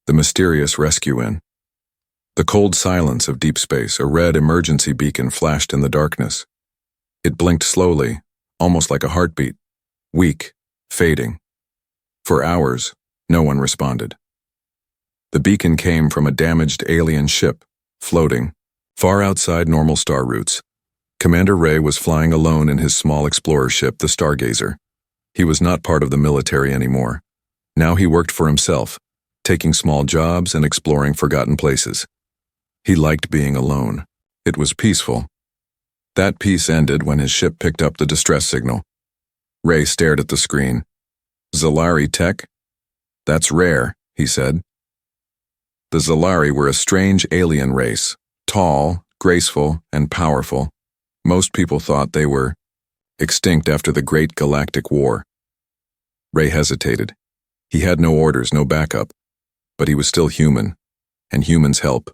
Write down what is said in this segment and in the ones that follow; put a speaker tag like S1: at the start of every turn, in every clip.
S1: The mysterious rescue in. The cold silence of deep space, a red emergency beacon flashed in the darkness. It blinked slowly, almost like a heartbeat, weak, fading. For hours, no one responded. The beacon came from a damaged alien ship, floating, far outside normal star routes. Commander Ray was flying alone in his small explorer ship, the Stargazer. He was not part of the military anymore. Now he worked for himself, taking small jobs and exploring forgotten places. He liked being alone. It was peaceful. That peace ended when his ship picked up the distress signal. Ray stared at the screen. Zalari tech? That's rare, he said. The Zalari were a strange alien race, tall, graceful, and powerful. Most people thought they were extinct after the Great Galactic War. Ray hesitated. He had no orders, no backup, but he was still human, and humans help.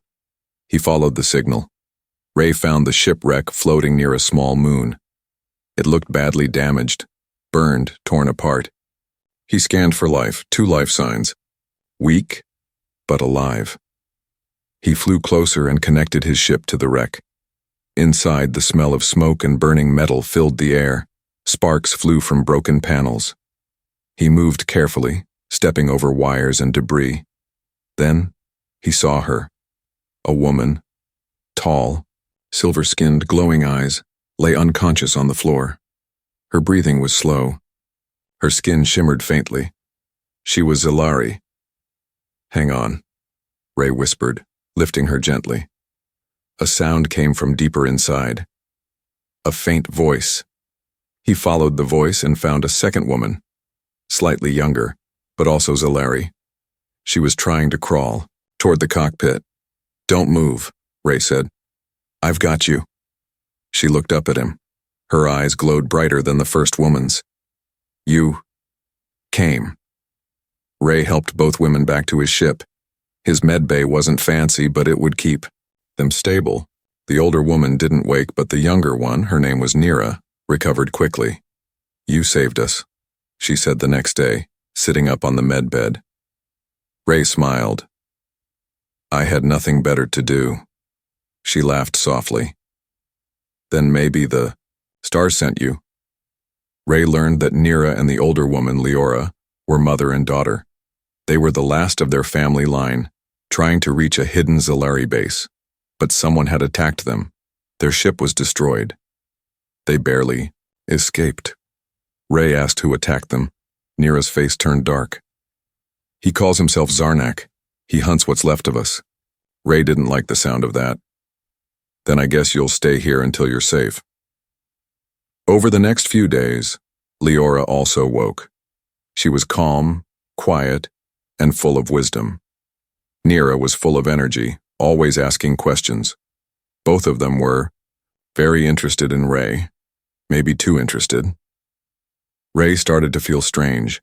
S1: He followed the signal. Ray found the shipwreck floating near a small moon. It looked badly damaged, burned, torn apart. He scanned for life, 2 life signs. Weak, but alive. He flew closer and connected his ship to the wreck. Inside, the smell of smoke and burning metal filled the air. Sparks flew from broken panels. He moved carefully, stepping over wires and debris. Then, he saw her. A woman, tall, silver-skinned, glowing eyes, lay unconscious on the floor. Her breathing was slow. Her skin shimmered faintly. She was Zalari. "Hang on," Ray whispered, lifting her gently. A sound came from deeper inside. A faint voice. He followed the voice and found a second woman, slightly younger, but also Zalari. She was trying to crawl toward the cockpit. "Don't move," Ray said. "I've got you." She looked up at him. Her eyes glowed brighter than the first woman's. "You came." Ray helped both women back to his ship. His medbay wasn't fancy, but it would keep them stable. The older woman didn't wake, but the younger one, her name was Nira, recovered quickly. "You saved us," she said the next day, sitting up on the medbed. Ray smiled. "I had nothing better to do." She laughed softly. "Then maybe the stars sent you." Ray learned that Nira and the older woman, Leora, were mother and daughter. They were the last of their family line, trying to reach a hidden Zalari base. But someone had attacked them. Their ship was destroyed. They barely escaped. Ray asked who attacked them. Nira's face turned dark. "He calls himself Zarnak. He hunts what's left of us." Ray didn't like the sound of that. "Then I guess you'll stay here until you're safe." Over the next few days, Leora also woke. She was calm, quiet, and full of wisdom. Nira was full of energy, always asking questions. Both of them were very interested in Ray, maybe too interested. Ray started to feel strange.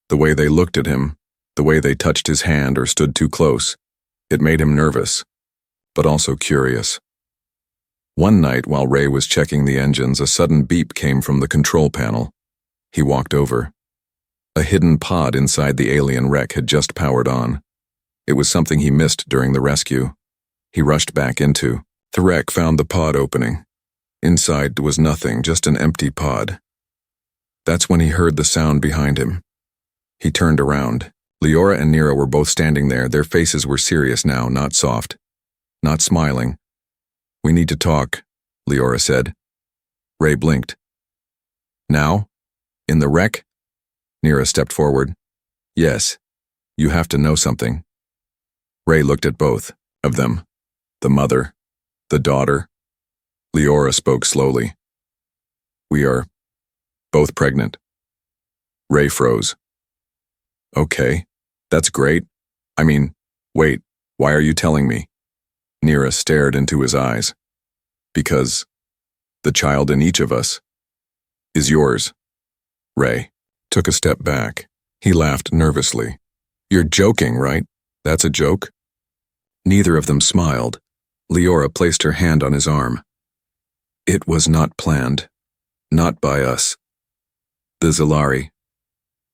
S1: The way they looked at him, the way they touched his hand or stood too close, it made him nervous, but also curious. One night, while Ray was checking the engines, a sudden beep came from the control panel. He walked over. A hidden pod inside the alien wreck had just powered on. It was something he missed during the rescue. He rushed back into the wreck, found the pod opening. Inside was nothing, just an empty pod. That's when he heard the sound behind him. He turned around. Leora and Nira were both standing there. Their faces were serious now, not soft, not smiling. "We need to talk," Leora said. Ray blinked. "Now? In the wreck?" Nira stepped forward. "Yes. You have to know something." Ray looked at both of them. The mother, the daughter. Leora spoke slowly. "We are both pregnant." Ray froze. "Okay, that's great. I mean, wait, why are you telling me?" Nira stared into his eyes. "Because the child in each of us is yours." Ray took a step back. He laughed nervously. "You're joking, right? That's a joke?" Neither of them smiled. Leora placed her hand on his arm. "It was not planned. Not by us. The Zalari.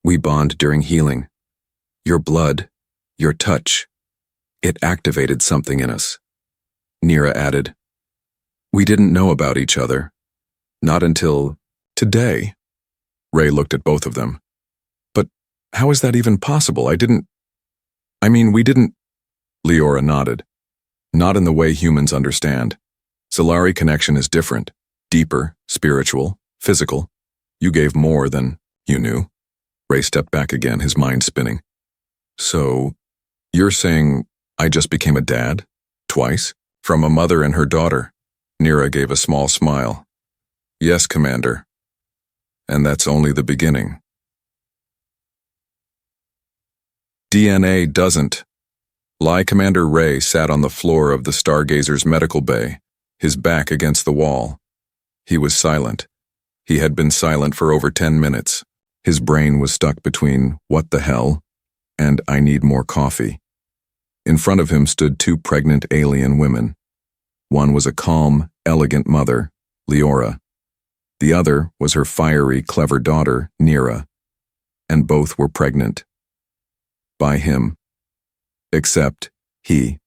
S1: We bond during healing. Your blood, your touch, It activated something in us. Nira added, "We didn't know about each other. Not until today." Ray looked at both of them. "But how is that even possible? We didn't." Leora nodded. "Not in the way humans understand. Zalari connection is different, deeper, spiritual, physical. You gave more than you knew." Ray stepped back again, his mind spinning. "So, you're saying I just became a dad? Twice? From a mother and her daughter?" Nira gave a small smile. "Yes, Commander. And that's only the beginning." DNA doesn't. Commander Ray sat on the floor of the Stargazer's medical bay, his back against the wall. He was silent. He had been silent for over 10 minutes. His brain was stuck between "what the hell" and "I need more coffee." In front of him stood two pregnant alien women. One was a calm, elegant mother, Leora. The other was her fiery, clever daughter, Nira. And both were pregnant. By him. Except he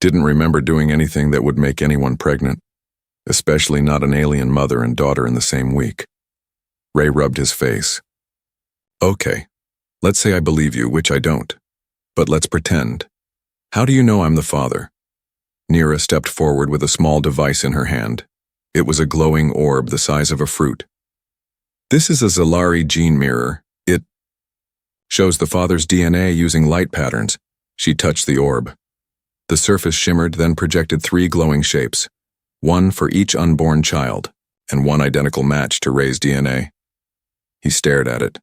S1: didn't remember doing anything that would make anyone pregnant, especially not an alien mother and daughter in the same week. Ray rubbed his face. "Okay, let's say I believe you, which I don't. But let's pretend. How do you know I'm the father?" Nira stepped forward with a small device in her hand. It was a glowing orb the size of a fruit. "This is a Zalari gene mirror. It shows the father's DNA using light patterns." She touched the orb. The surface shimmered, then projected 3 glowing shapes, one for each unborn child, and one identical match to Ray's DNA. He stared at it.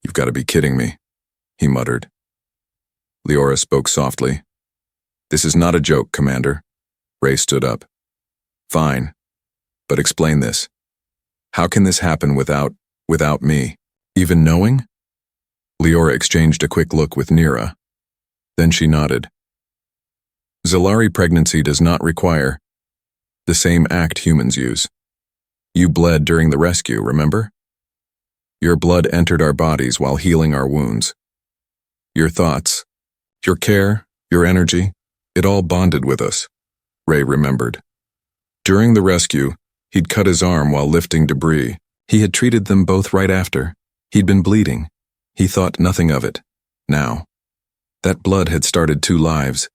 S1: "You've got to be kidding me," he muttered. Leora spoke softly. "This is not a joke, Commander." Ray stood up. "Fine, but explain this. How can this happen without me even knowing?" Leora exchanged a quick look with Nira. Then she nodded. "Zalari pregnancy does not require the same act humans use. You bled during the rescue, remember? Your blood entered our bodies while healing our wounds. Your thoughts, your care, your energy, it all bonded with us," Ray remembered. During the rescue, he'd cut his arm while lifting debris. He had treated them both right after. He'd been bleeding. He thought nothing of it. Now, that blood had started 2 lives.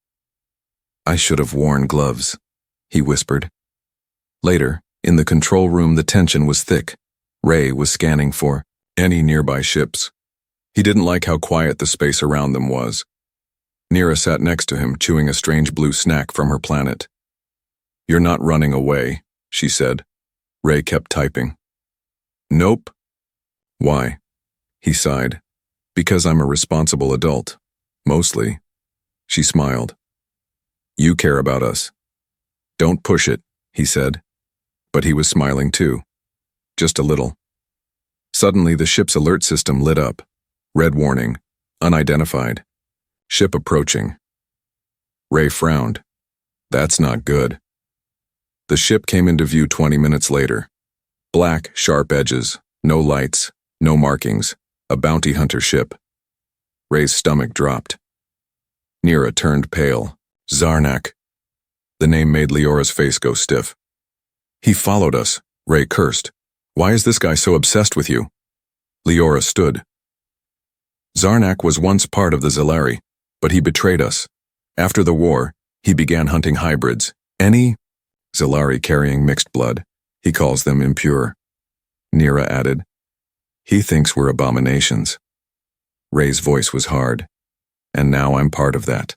S1: "I should have worn gloves," he whispered. Later, in the control room, the tension was thick. Ray was scanning for any nearby ships. He didn't like how quiet the space around them was. Nira sat next to him, chewing a strange blue snack from her planet. "You're not running away," she said. Ray kept typing. "Nope." "Why?" He sighed. "Because I'm a responsible adult. Mostly." She smiled. "You care about us." "Don't push it," he said. But he was smiling too. Just a little. Suddenly, the ship's alert system lit up. Red warning. Unidentified. Ship approaching. Ray frowned. That's not good. The ship came into view 20 minutes later. Black, sharp edges, no lights, no markings, a bounty hunter ship. Ray's stomach dropped. Nira turned pale. Zarnak. The name made Leora's face go stiff. "He followed us," Ray cursed. "Why is this guy so obsessed with you?" Leora stood. "Zarnak was once part of the Zalari, but he betrayed us. After the war, he began hunting hybrids. Any Zalari carrying mixed blood. He calls them impure." Nira added, "He thinks we're abominations." Ray's voice was hard. "And now I'm part of that."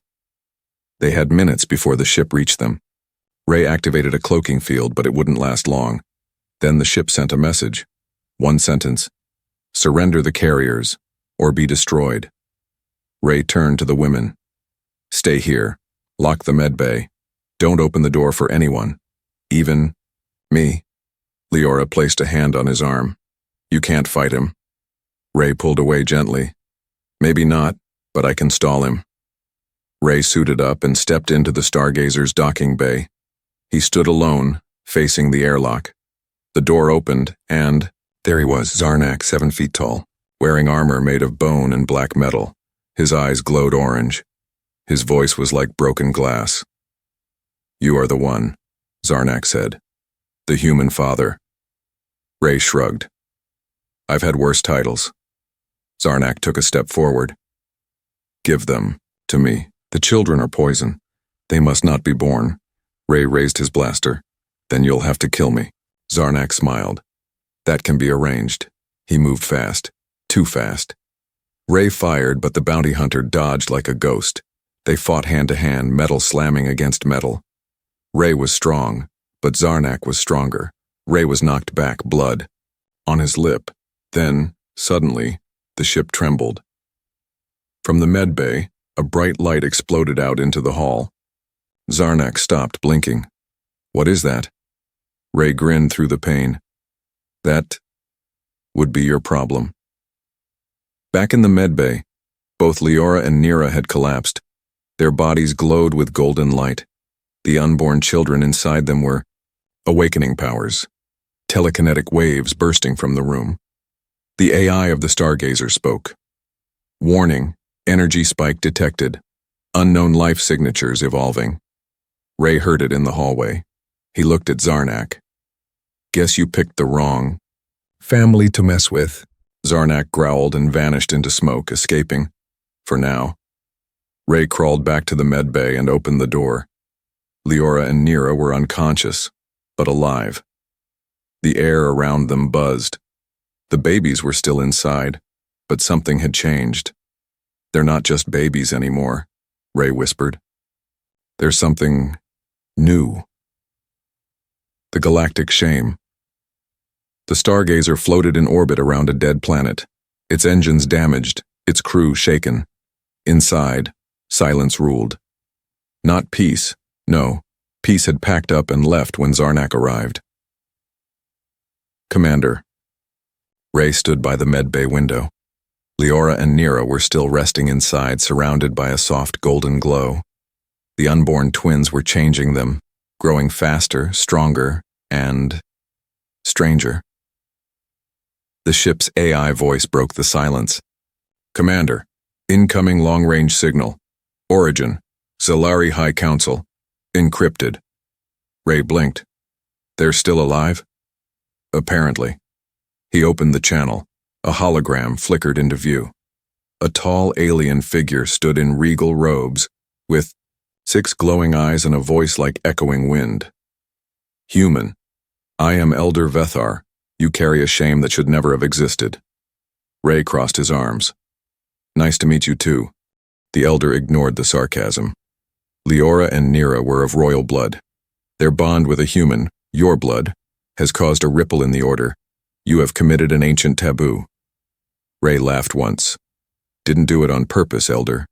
S1: They had minutes before the ship reached them. Ray activated a cloaking field, but it wouldn't last long. Then the ship sent a message. 1 sentence. "Surrender the carriers, or be destroyed." Ray turned to the women. "Stay here. Lock the med bay. Don't open the door for anyone. Even me." Leora placed a hand on his arm. "You can't fight him." Ray pulled away gently. "Maybe not, but I can stall him." Ray suited up and stepped into the Stargazer's docking bay. He stood alone, facing the airlock. The door opened, and there he was, Zarnak, 7 feet tall, wearing armor made of bone and black metal. His eyes glowed orange. His voice was like broken glass. "You are the one," Zarnak said. "The human father." Ray shrugged. "I've had worse titles." Zarnak took a step forward. "Give them to me. The children are poison. They must not be born." Ray raised his blaster. "Then you'll have to kill me." Zarnak smiled. "That can be arranged." He moved fast. Too fast. Ray fired, but the bounty hunter dodged like a ghost. They fought hand to hand, metal slamming against metal. Ray was strong, but Zarnak was stronger. Ray was knocked back, blood on his lip. Then, suddenly, the ship trembled. From the med bay, a bright light exploded out into the hall. Zarnak stopped, blinking. "What is that?" Ray grinned through the pain. "That would be your problem." Back in the med bay, both Leora and Nira had collapsed. Their bodies glowed with golden light. The unborn children inside them were awakening powers, telekinetic waves bursting from the room. The AI of the Stargazer spoke. "Warning, energy spike detected. Unknown life signatures evolving." Ray heard it in the hallway. He looked at Zarnak. "Guess you picked the wrong family to mess with." Zarnak growled and vanished into smoke, escaping. For now. Ray crawled back to the med bay and opened the door. Leora and Nira were unconscious, but alive. The air around them buzzed. The babies were still inside, but something had changed. "They're not just babies anymore," Ray whispered. "There's something new." The galactic shame. The Stargazer floated in orbit around a dead planet, its engines damaged, its crew shaken. Inside, silence ruled. Not peace, no. Peace had packed up and left when Zarnak arrived. "Commander." Ray stood by the med bay window. Leora and Nira were still resting inside, surrounded by a soft golden glow. The unborn twins were changing them, growing faster, stronger, and stranger. The ship's AI voice broke the silence. "Commander, incoming long-range signal. Origin, Zalari High Council. Encrypted." Ray blinked. "They're still alive?" "Apparently." He opened the channel. A hologram flickered into view. A tall alien figure stood in regal robes, with 6 glowing eyes and a voice like echoing wind. "Human, I am Elder Vethar. You carry a shame that should never have existed." Ray crossed his arms. "Nice to meet you too." The elder ignored the sarcasm. Leora and Nira were of royal blood. Their bond with a human, your blood, has caused a ripple in the order. You have committed an ancient taboo. Ray laughed once. "Didn't do it on purpose, Elder."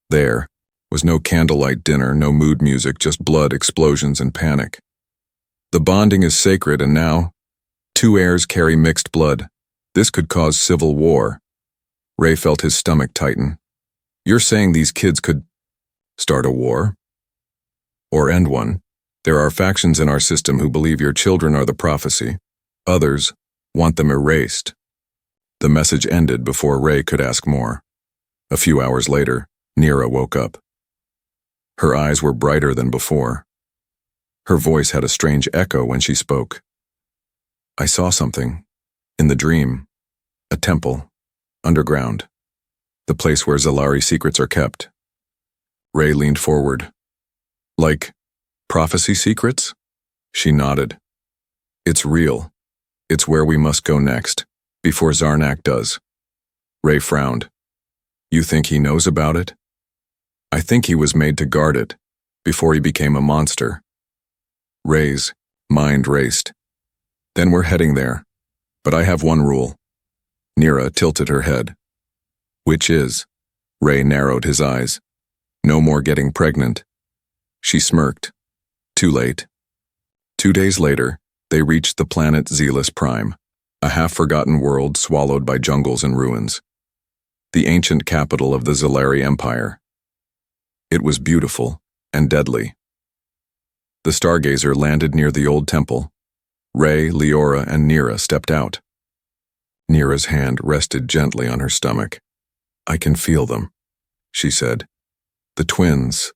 S1: There was no candlelight dinner, no mood music, just blood, explosions, and panic. "The bonding is sacred, and now 2 heirs carry mixed blood. This could cause civil war." Ray felt his stomach tighten. "You're saying these kids could start a war? Or end one? There are factions in our system who believe your children are the prophecy. Others want them erased." The message ended before Ray could ask more. A few hours later, Nira woke up. Her eyes were brighter than before. Her voice had a strange echo when she spoke. "I saw something. In the dream. A temple. Underground. The place where Zalari secrets are kept." Ray leaned forward. "Like prophecy secrets?" She nodded. "It's real. It's where we must go next, before Zarnak does." Ray frowned. "You think he knows about it?" "I think he was made to guard it, before he became a monster." Ray's mind raced. "Then we're heading there. But I have one rule." Nira tilted her head. "Which is?" Ray narrowed his eyes. "No more getting pregnant." She smirked. Too late. 2 days later, they reached the planet Zealous Prime, a half-forgotten world swallowed by jungles and ruins. The ancient capital of the Zalari Empire. It was beautiful and deadly. The Stargazer landed near the old temple. Ray, Leora, and Nira stepped out. Nira's hand rested gently on her stomach. "I can feel them," she said. The twins.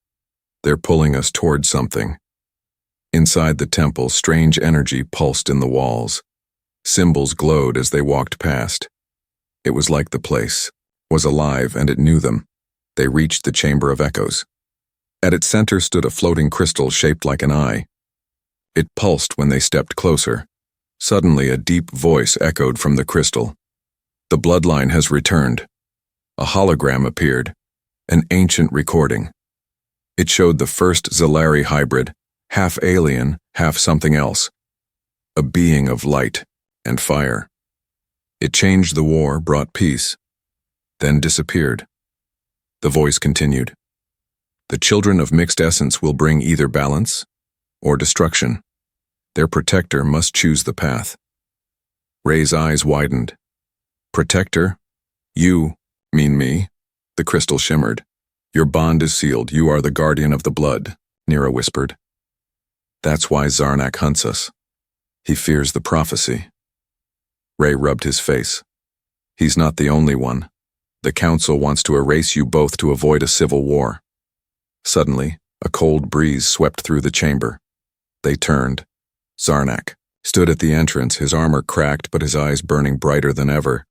S1: They're pulling us toward something. Inside the temple, strange energy pulsed in the walls. Symbols glowed as they walked past. It was like the place was alive and it knew them. They reached the Chamber of Echoes. At its center stood a floating crystal shaped like an eye. It pulsed when they stepped closer. Suddenly, a deep voice echoed from the crystal. The bloodline has returned. A hologram appeared, an ancient recording. It showed the first Zalari hybrid, half alien, half something else. A being of light and fire. It changed the war, brought peace, then disappeared. The voice continued. The children of mixed essence will bring either balance or destruction. Their protector must choose the path. Ray's eyes widened. Protector? You mean me? The crystal shimmered. Your bond is sealed. You are the guardian of the blood, Nira whispered. That's why Zarnak hunts us. He fears the prophecy. Ray rubbed his face. He's not the only one. The council wants to erase you both to avoid a civil war. Suddenly, a cold breeze swept through the chamber. They turned. Zarnak stood at the entrance, his armor cracked but his eyes burning brighter than ever.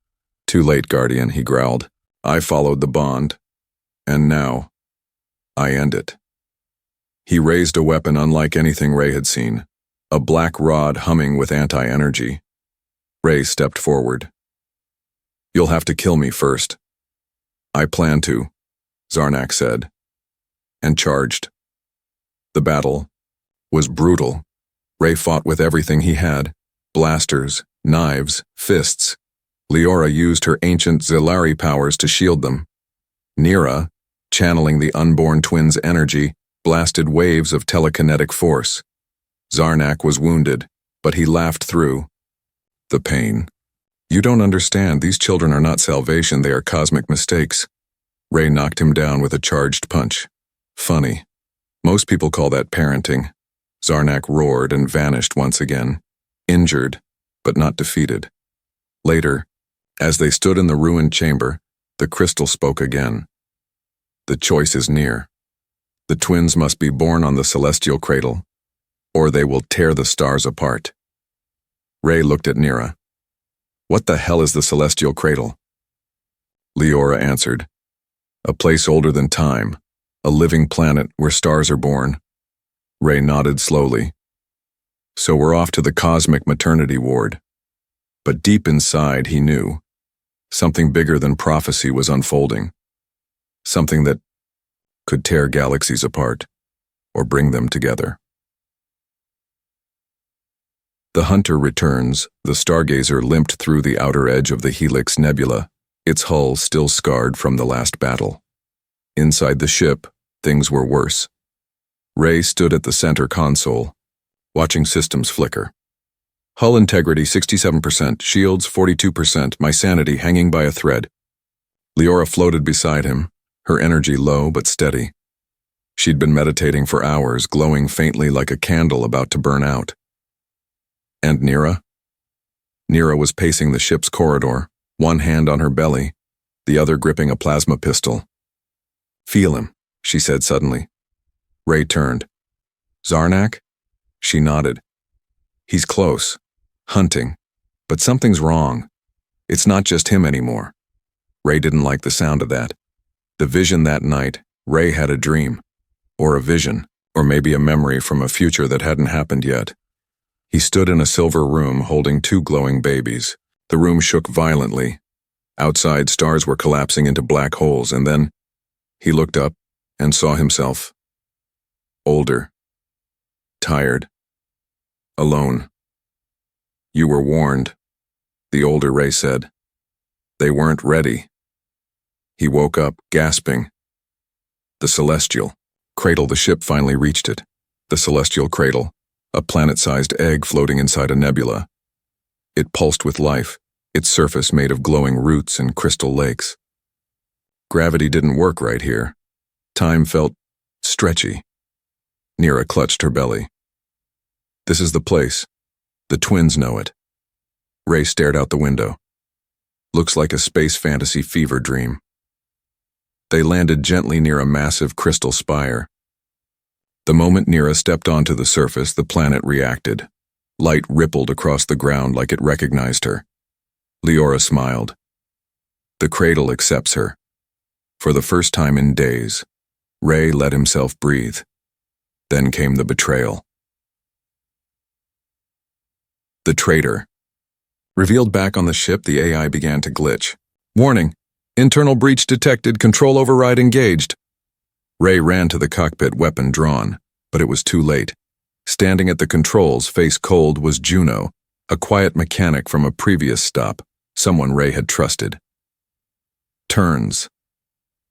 S1: Too late, Guardian, he growled. I followed the bond. And now, I end it. He raised a weapon unlike anything Ray had seen, a black rod humming with anti-energy. Ray stepped forward. You'll have to kill me first. I plan to, Zarnak said, and charged. The battle was brutal. Ray fought with everything he had, blasters, knives, fists. Leora used her ancient Zalari powers to shield them. Nira, channeling the unborn twins' energy, blasted waves of telekinetic force. Zarnak was wounded, but he laughed through the pain. You don't understand. These children are not salvation. They are cosmic mistakes. Ray knocked him down with a charged punch. Funny. Most people call that parenting. Zarnak roared and vanished once again, injured, but not defeated. Later, as they stood in the ruined chamber, the crystal spoke again. The choice is near. The twins must be born on the celestial cradle, or they will tear the stars apart. Ray looked at Nira. What the hell is the celestial cradle? Leora answered. A place older than time, a living planet where stars are born. Ray nodded slowly. So we're off to the cosmic maternity ward. But deep inside, he knew something bigger than prophecy was unfolding. Something that could tear galaxies apart or bring them together. The hunter returns. The stargazer limped through the outer edge of the Helix Nebula, its hull still scarred from the last battle. Inside the ship, things were worse. Ray stood at the center console, watching systems flicker. Hull integrity 67%, shields 42%, my sanity hanging by a thread. Leora floated beside him, her energy low but steady. She'd been meditating for hours, glowing faintly like a candle about to burn out. And Nira? Nira was pacing the ship's corridor, one hand on her belly, the other gripping a plasma pistol. Feel him, she said suddenly. Ray turned. Zarnak? She nodded. He's close, hunting, but something's wrong. It's not just him anymore. Ray didn't like the sound of that. The vision that night, Ray had a dream, or a vision, or maybe a memory from a future that hadn't happened yet. He stood in a silver room holding two glowing babies. The room shook violently. Outside, stars were collapsing into black holes, and then he looked up and saw himself. Older. Tired. Alone. You were warned, the older Ray said. They weren't ready. He woke up, gasping. The celestial cradle. The ship finally reached it. The celestial cradle, a planet-sized egg floating inside a nebula. It pulsed with life, its surface made of glowing roots and crystal lakes. Gravity didn't work right here. Time felt stretchy. Nira clutched her belly. This is the place. The twins know it. Ray stared out the window. Looks like a space fantasy fever dream. They landed gently near a massive crystal spire. The moment Nira stepped onto the surface, the planet reacted. Light rippled across the ground like it recognized her. Leora smiled. The cradle accepts her. For the first time in days, Ray let himself breathe. Then came the betrayal. The traitor. Revealed back on the ship, the AI began to glitch. Warning! Internal breach detected, control override engaged. Ray ran to the cockpit, weapon drawn, but it was too late. Standing at the controls, face cold, was Juno, a quiet mechanic from a previous stop, someone Ray had trusted. Turns.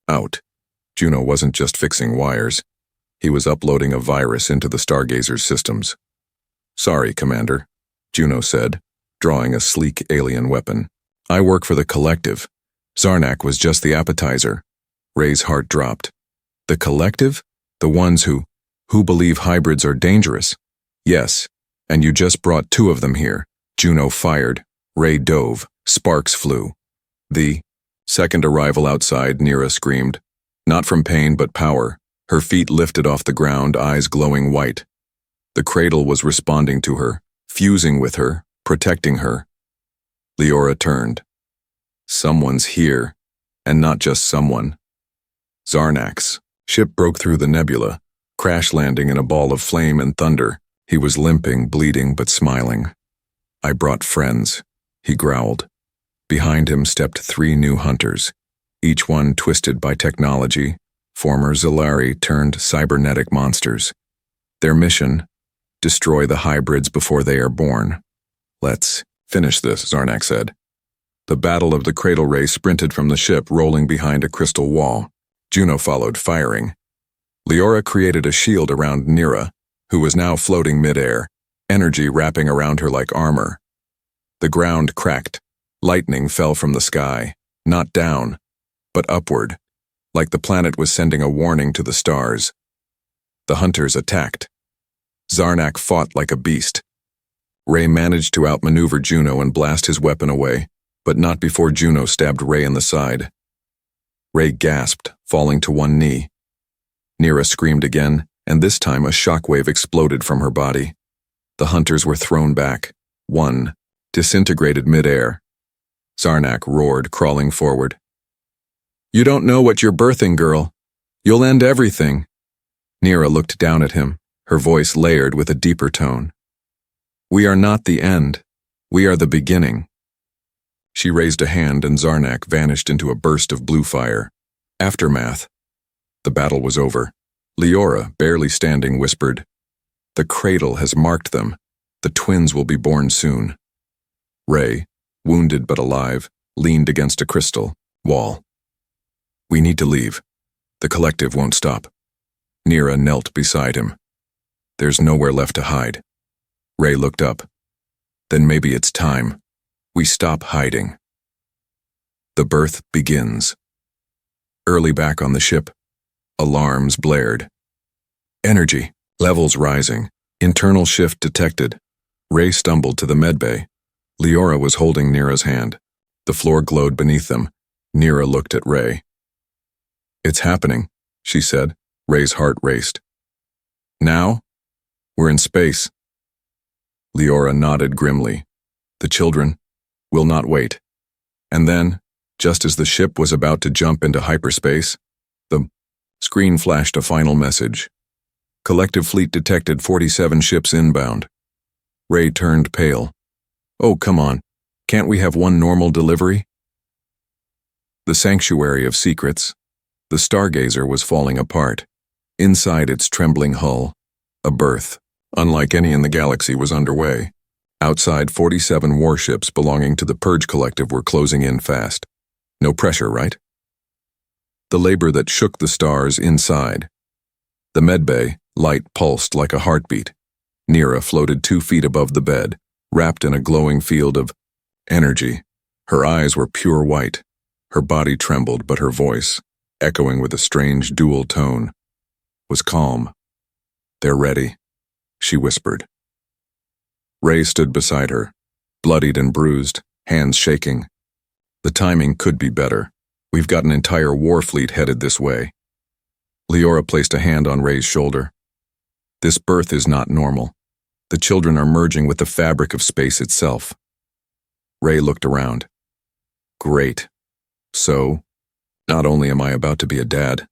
S1: Out. Juno wasn't just fixing wires. He was uploading a virus into the Stargazer's systems. Sorry, Commander, Juno said, drawing a sleek alien weapon. I work for the Collective. Zarnak was just the appetizer. Ray's heart dropped. The Collective? The ones who believe hybrids are dangerous? Yes, and you just brought 2 of them here. Juno fired. Ray dove. Sparks flew. The second arrival outside, Nira screamed. Not from pain, but power. Her feet lifted off the ground, eyes glowing white. The cradle was responding to her, fusing with her, protecting her. Leora turned. Someone's here, and not just someone. Zarnak's ship broke through the nebula, crash landing in a ball of flame and thunder. He was limping, bleeding, but smiling. I brought friends, he growled. Behind him stepped 3 new hunters, each one twisted by technology, former Zalari turned cybernetic monsters. Their mission? Destroy the hybrids before they are born. Let's finish this, Zarnak said. The battle of the cradle. Ray sprinted from the ship, rolling behind a crystal wall. Juno followed, firing. Leora created a shield around Nira, who was now floating mid-air, energy wrapping around her like armor. The ground cracked. Lightning fell from the sky, not down, but upward, like the planet was sending a warning to the stars. The hunters attacked. Zarnak fought like a beast. Ray managed to outmaneuver Juno and blast his weapon away, but not before Juno stabbed Ray in the side. Ray gasped, falling to one knee. Nira screamed again, and this time a shockwave exploded from her body. The hunters were thrown back. One disintegrated mid-air. Zarnak roared, crawling forward. You don't know what you're birthing, girl. You'll end everything. Nira looked down at him, her voice layered with a deeper tone. We are not the end. We are the beginning. She raised a hand and Zarnak vanished into a burst of blue fire. Aftermath. The battle was over. Leora, barely standing, whispered, The cradle has marked them. The twins will be born soon. Ray, wounded but alive, leaned against a crystal wall. We need to leave. The Collective won't stop. Nira knelt beside him. There's nowhere left to hide. Ray looked up. Then maybe it's time. We stop hiding. The birth begins. Early back on the ship, alarms blared. Energy levels rising. Internal shift detected. Ray stumbled to the medbay. Leora was holding Nira's hand. The floor glowed beneath them. Nira looked at Ray. It's happening, she said. Ray's heart raced. Now? We're in space. Leora nodded grimly. The children will not wait. And then, just as the ship was about to jump into hyperspace, the screen flashed a final message. Collective fleet detected 47 ships inbound. Ray turned pale. Oh, come on. Can't we have one normal delivery? The sanctuary of secrets. The Stargazer was falling apart. Inside its trembling hull, a birth, unlike any in the galaxy, was underway. Outside, 47 warships belonging to the Purge Collective were closing in fast. No pressure, right? The labor that shook the stars inside. The medbay, light pulsed like a heartbeat. Nira floated 2 feet above the bed, wrapped in a glowing field of energy. Her eyes were pure white. Her body trembled, but her voice, echoing with a strange dual tone, was calm. They're ready, she whispered. Ray stood beside her, bloodied and bruised, hands shaking. The timing could be better. We've got an entire war fleet headed this way. Leora placed a hand on Ray's shoulder. This birth is not normal. The children are merging with the fabric of space itself. Ray looked around. Great. So, not only am I about to be a dad,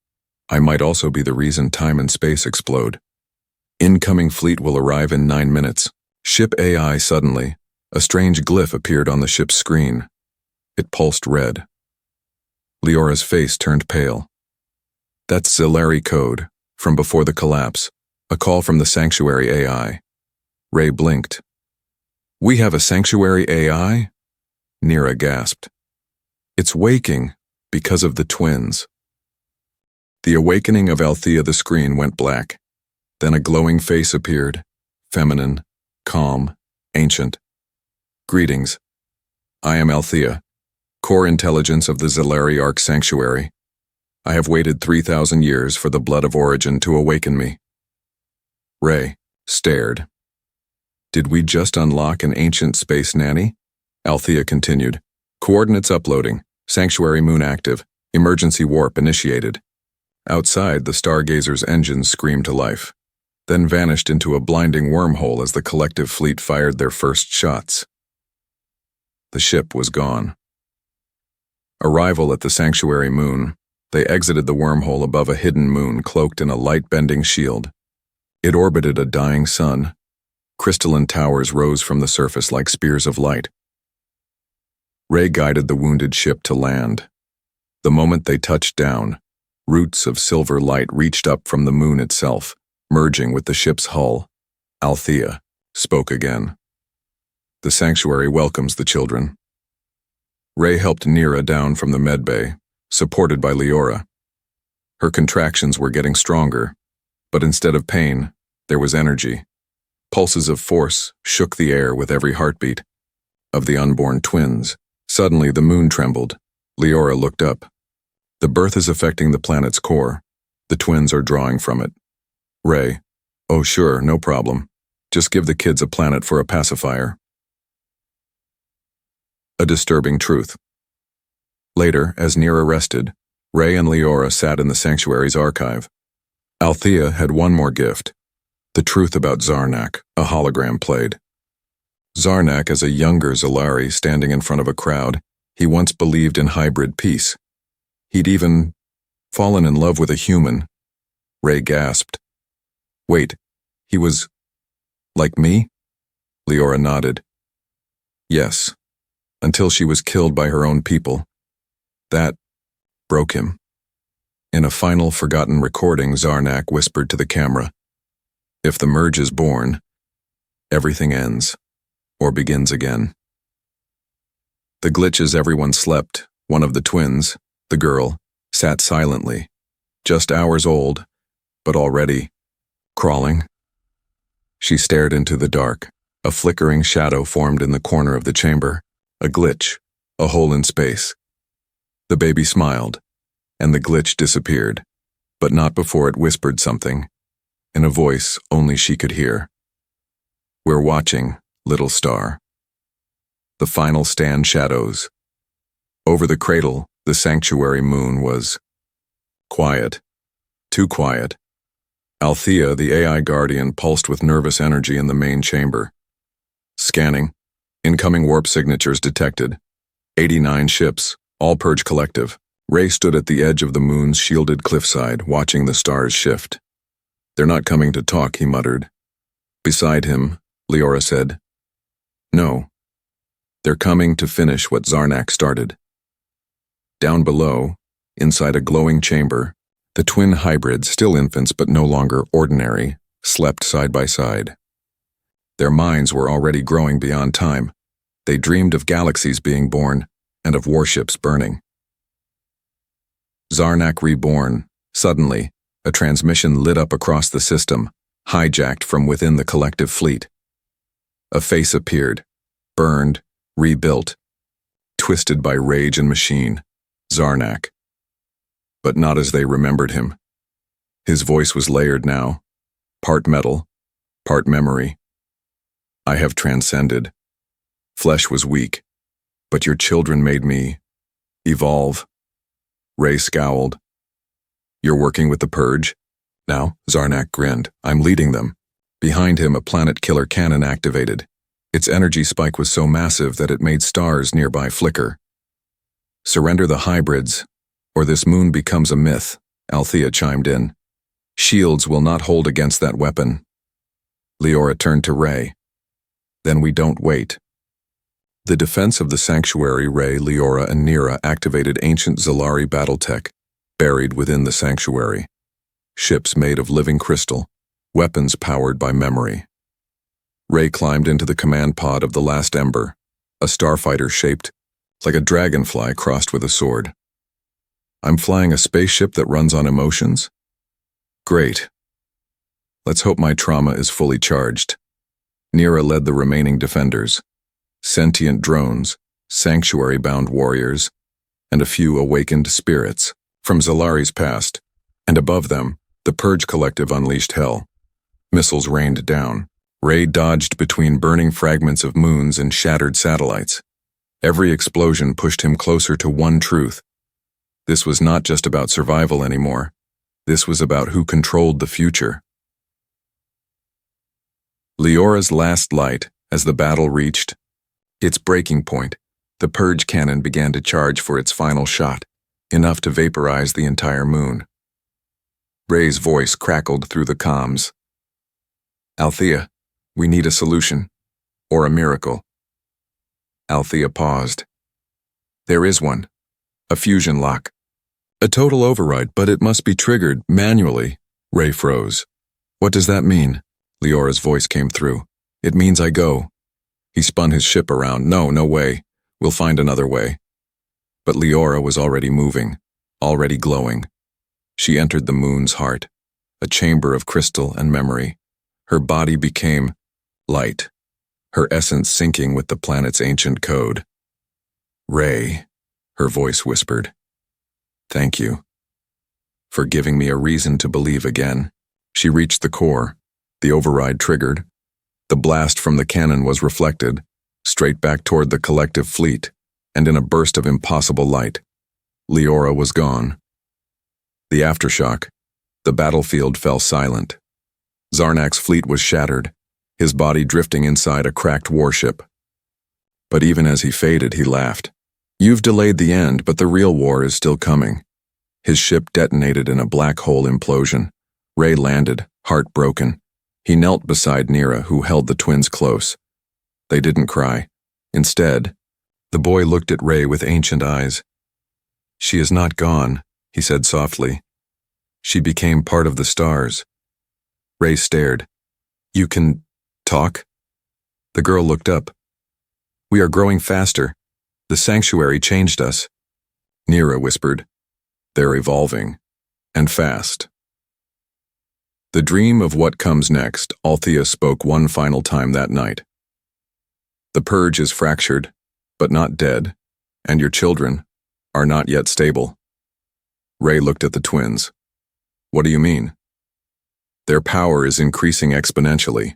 S1: I might also be the reason time and space explode. Incoming fleet will arrive in 9 minutes. Ship AI suddenly. A strange glyph appeared on the ship's screen. It pulsed red. Leora's face turned pale. That's Zilari code, from before the collapse. A call from the Sanctuary AI. Ray blinked. We have a Sanctuary AI? Nira gasped. It's waking, because of the twins. The awakening of Althea. The screen went black. Then a glowing face appeared, feminine, calm, ancient. Greetings. I am Althea, core intelligence of the Zilari Ark Sanctuary. I have waited 3,000 years for the blood of origin to awaken me. Ray stared. Did we just unlock an ancient space nanny? Althea continued. Coordinates uploading. Sanctuary moon active. Emergency warp initiated. Outside, the Stargazer's engines screamed to life, then vanished into a blinding wormhole as the collective fleet fired their first shots. The ship was gone. Arrival at the Sanctuary moon. They exited the wormhole above a hidden moon cloaked in a light-bending shield. It orbited a dying sun. Crystalline towers rose from the surface like spears of light. Ray guided the wounded ship to land. The moment they touched down, roots of silver light reached up from the moon itself, merging with the ship's hull. Althea spoke again. The sanctuary welcomes the children. Ray helped Nira down from the medbay, supported by Leora. Her contractions were getting stronger, but instead of pain, there was energy. Pulses of force shook the air with every heartbeat. Of the unborn twins, suddenly the moon trembled. Leora looked up. The birth is affecting the planet's core. The twins are drawing from it. Ray, oh sure, no problem. Just give the kids a planet for a pacifier. A disturbing truth. Later, as Nira rested, Ray and Leora sat in the sanctuary's archive. Althea had one more gift. The truth about Zarnak, a hologram played. Zarnak as a younger Zilari standing in front of a crowd, he once believed in hybrid peace. He'd even fallen in love with a human. Ray gasped. Wait, he was like me? Leora nodded. Yes, until she was killed by her own people. That broke him. In a final forgotten recording, Zarnak whispered to the camera, if the merge is born, everything ends, or begins again. The glitch as everyone slept, one of the twins, the girl, sat silently, just hours old, but already crawling. She stared into the dark. A flickering shadow formed in the corner of the chamber, a glitch, a hole in space. The baby smiled, and the glitch disappeared, but not before it whispered something, in a voice only she could hear. We're watching, little star. The final stand shadows. Over the cradle, the sanctuary moon was quiet, too quiet. Althea, the AI guardian, pulsed with nervous energy in the main chamber. Scanning. Incoming warp signatures detected. 89 ships, all purge collective. Ray stood at the edge of the moon's shielded cliffside, watching the stars shift. They're not coming to talk, he muttered. Beside him, Leora said, no. They're coming to finish what Zarnak started. Down below, inside a glowing chamber, the twin hybrids, still infants but no longer ordinary, slept side by side. Their minds were already growing beyond time. They dreamed of galaxies being born and of warships burning. Zarnak reborn. Suddenly, a transmission lit up across the system, hijacked from within the collective fleet. A face appeared, burned, rebuilt, twisted by rage and machine. Zarnak. But not as they remembered him. His voice was layered now, part metal, part memory. I have transcended. Flesh was weak, but your children made me evolve. Ray scowled. You're working with the Purge? Now, Zarnak grinned. I'm leading them. Behind him, a planet-killer cannon activated. Its energy spike was so massive that it made stars nearby flicker. Surrender the hybrids, or this moon becomes a myth, Althea chimed in. Shields will not hold against that weapon. Leora turned to Ray. Then we don't wait. The defense of the sanctuary, Ray, Leora, and Nira activated ancient Zalari battletech, buried within the sanctuary. Ships made of living crystal, weapons powered by memory. Ray climbed into the command pod of the last ember, a starfighter shaped like a dragonfly crossed with a sword. I'm flying a spaceship that runs on emotions? Great. Let's hope my trauma is fully charged. Nira led the remaining defenders, sentient drones, sanctuary-bound warriors, and a few awakened spirits from Zalari's past, and above them, the Purge Collective unleashed hell. Missiles rained down. Ray dodged between burning fragments of moons and shattered satellites. Every explosion pushed him closer to one truth. This was not just about survival anymore. This was about who controlled the future. Leora's last light, as the battle reached its breaking point, the Purge cannon began to charge for its final shot, enough to vaporize the entire moon. Ray's voice crackled through the comms. Althea, we need a solution, or a miracle. Althea paused. There is one. A fusion lock. A total override, but it must be triggered manually. Ray froze. What does that mean? Leora's voice came through. It means I go. He spun his ship around. No way. We'll find another way. But Leora was already moving, already glowing. She entered the moon's heart, a chamber of crystal and memory. Her body became light, her essence syncing with the planet's ancient code. Ray, her voice whispered. Thank you for giving me a reason to believe again. She reached the core. The override triggered. The blast from the cannon was reflected, straight back toward the collective fleet, and in a burst of impossible light, Leora was gone. The aftershock, the battlefield fell silent. Zarnak's fleet was shattered, his body drifting inside a cracked warship. But even as he faded, he laughed. You've delayed the end, but the real war is still coming. His ship detonated in a black hole implosion. Ray landed, heartbroken. He knelt beside Nira, who held the twins close. They didn't cry. Instead, the boy looked at Ray with ancient eyes. She is not gone, he said softly. She became part of the stars. Ray stared. You can talk? The girl looked up. We are growing faster. The sanctuary changed us. Nira whispered. They're evolving. And fast. The dream of what comes next, Althea spoke one final time that night. The Purge is fractured, but not dead, and your children are not yet stable. Ray looked at the twins. What do you mean? Their power is increasing exponentially.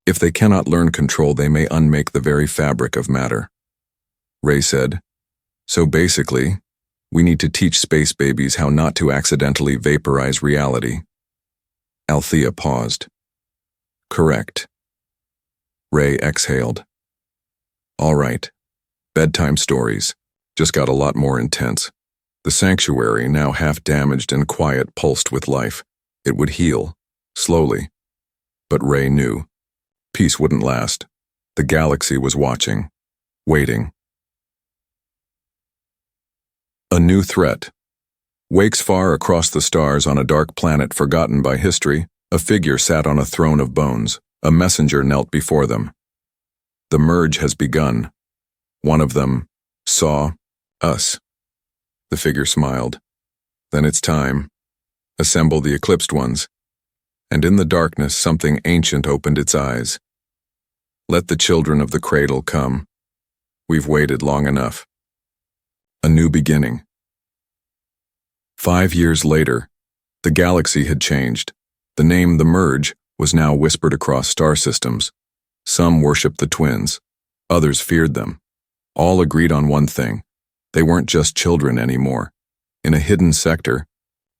S1: If they cannot learn control, they may unmake the very fabric of matter. Ray said, so basically, we need to teach space babies how not to accidentally vaporize reality. Althea paused. Correct. Ray exhaled. All right. Bedtime stories. Just got a lot more intense. The sanctuary, now half damaged and quiet, pulsed with life. It would heal, slowly. But Ray knew. Peace wouldn't last. The galaxy was watching, waiting. A new threat. Wakes far across the stars on a dark planet forgotten by history, a figure sat on a throne of bones. A messenger knelt before them. The merge has begun. One of them saw us. The figure smiled. Then it's time. Assemble the eclipsed ones. And in the darkness, something ancient opened its eyes. Let the children of the cradle come. We've waited long enough. A new beginning. 5 years later, the galaxy had changed. The name The Merge was now whispered across star systems. Some worshipped the twins. Others feared them. All agreed on one thing. They weren't just children anymore. In a hidden sector,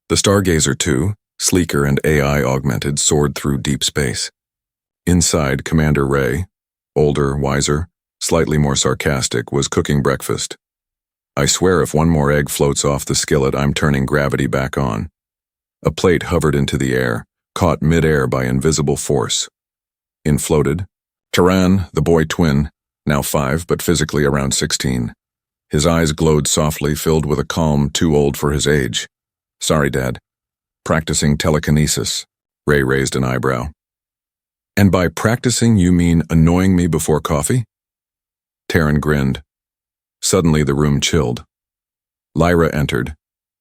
S1: the Stargazer 2, sleeker and AI-augmented, soared through deep space. Inside, Commander Ray, older, wiser, slightly more sarcastic, was cooking breakfast. I swear if one more egg floats off the skillet, I'm turning gravity back on. A plate hovered into the air, caught mid-air by invisible force. In floated Taran, the boy twin, now 5 but physically around 16. His eyes glowed softly, filled with a calm too old for his age. Sorry, Dad. Practicing telekinesis. Ray raised an eyebrow. And by practicing you mean annoying me before coffee? Taran grinned. Suddenly the room chilled. Lyra entered,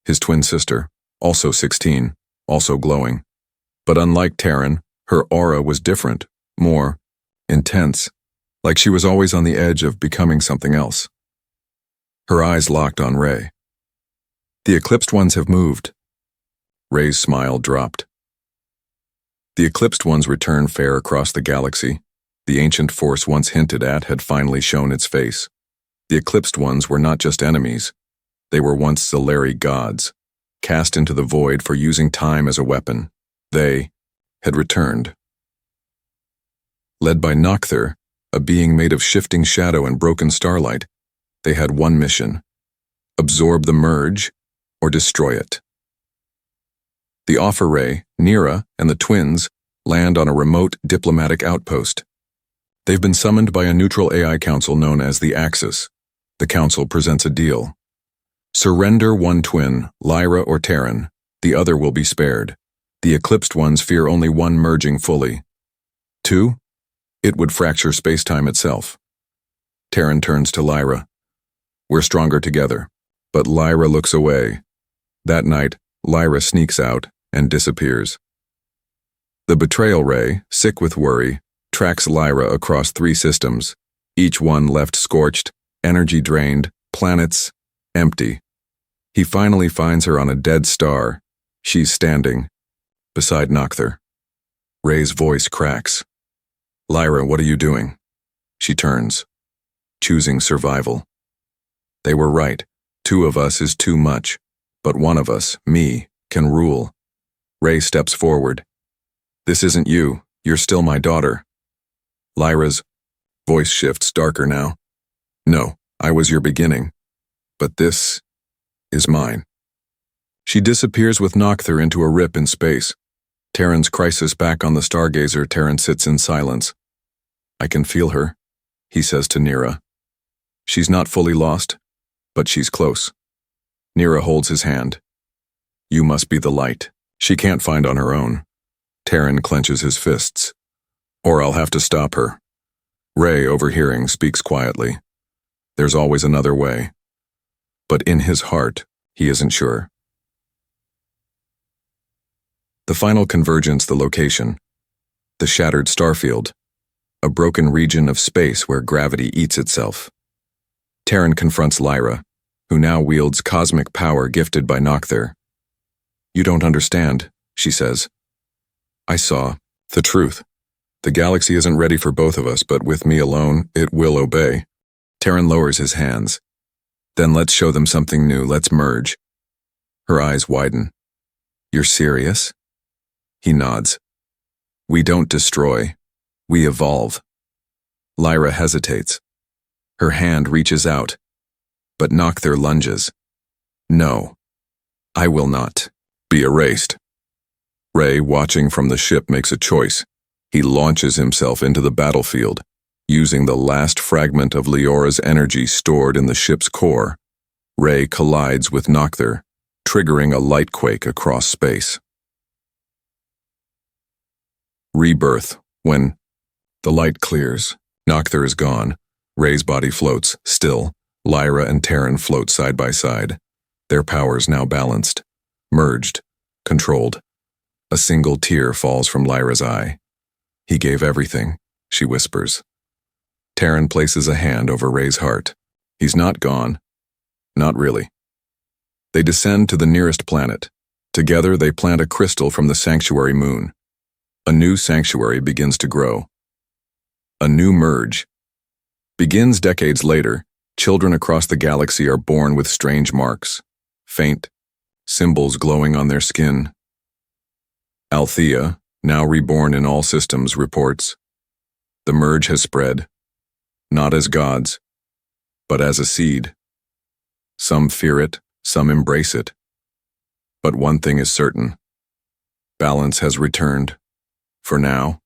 S1: his twin sister, also 16, also glowing. But unlike Taran, her aura was different, more intense, like she was always on the edge of becoming something else. Her eyes locked on Ray. The Eclipsed Ones have moved. Ray's smile dropped. The Eclipsed Ones return fare across the galaxy. The ancient force once hinted at had finally shown its face. The Eclipsed Ones were not just enemies. They were once Solari gods, cast into the void for using time as a weapon. They had returned. Led by Nocthur, a being made of shifting shadow and broken starlight, they had one mission: absorb the merge or destroy it. The Offer Ray, Nira, and the twins land on a remote diplomatic outpost. They've been summoned by a neutral AI council known as the Axis. The council presents a deal. Surrender one twin, Lyra or Taran. The other will be spared. The Eclipsed Ones fear only one merging fully. 2, it would fracture space-time itself. Taran turns to Lyra. We're stronger together. But Lyra looks away. That night, Lyra sneaks out and disappears. The Betrayal Ray, sick with worry, tracks Lyra across 3 systems, each one left scorched, energy drained, planets empty. He finally finds her on a dead star. She's standing beside Nocthur. Ray's voice cracks. Lyra, what are you doing? She turns, choosing survival. They were right. 2 of us is too much, but one of us, me, can rule. Ray steps forward. This isn't you. You're still my daughter. Lyra's voice shifts darker now. No, I was your beginning, but this is mine. She disappears with Nocthur into a rip in space. Taran's crisis back on the Stargazer. Taran sits in silence. I can feel her, he says to Nira. She's not fully lost, but she's close. Nira holds his hand. You must be the light. She can't find on her own. Taran clenches his fists. Or I'll have to stop her. Ray, overhearing, speaks quietly. There's always another way. But in his heart, he isn't sure. The final convergence, the location. The shattered starfield. A broken region of space where gravity eats itself. Taran confronts Lyra, who now wields cosmic power gifted by Nocthur. You don't understand, she says. I saw the truth. The galaxy isn't ready for both of us, but with me alone, it will obey. Taran lowers his hands. Then let's show them something new. Let's merge. Her eyes widen. You're serious? He nods. We don't destroy. We evolve. Lyra hesitates. Her hand reaches out, but Nocthur lunges. No, I will not be erased. Ray, watching from the ship, makes a choice. He launches himself into the battlefield, using the last fragment of Leora's energy stored in the ship's core. Ray collides with Nocthur, triggering a light quake across space. Rebirth. When the light clears, Nocthur is gone. Ray's body floats, still. Lyra and Taran float side by side. Their powers now balanced, merged, controlled. A single tear falls from Lyra's eye. He gave everything, she whispers. Taran places a hand over Ray's heart. He's not gone. Not really. They descend to the nearest planet. Together they plant a crystal from the sanctuary moon. A new sanctuary begins to grow. A new merge. Begins decades later. Children across the galaxy are born with strange marks. Faint, symbols glowing on their skin. Althea, now reborn in all systems, reports, "The merge has spread, not as gods, but as a seed. Some fear it, some embrace it. But one thing is certain: balance has returned, for now."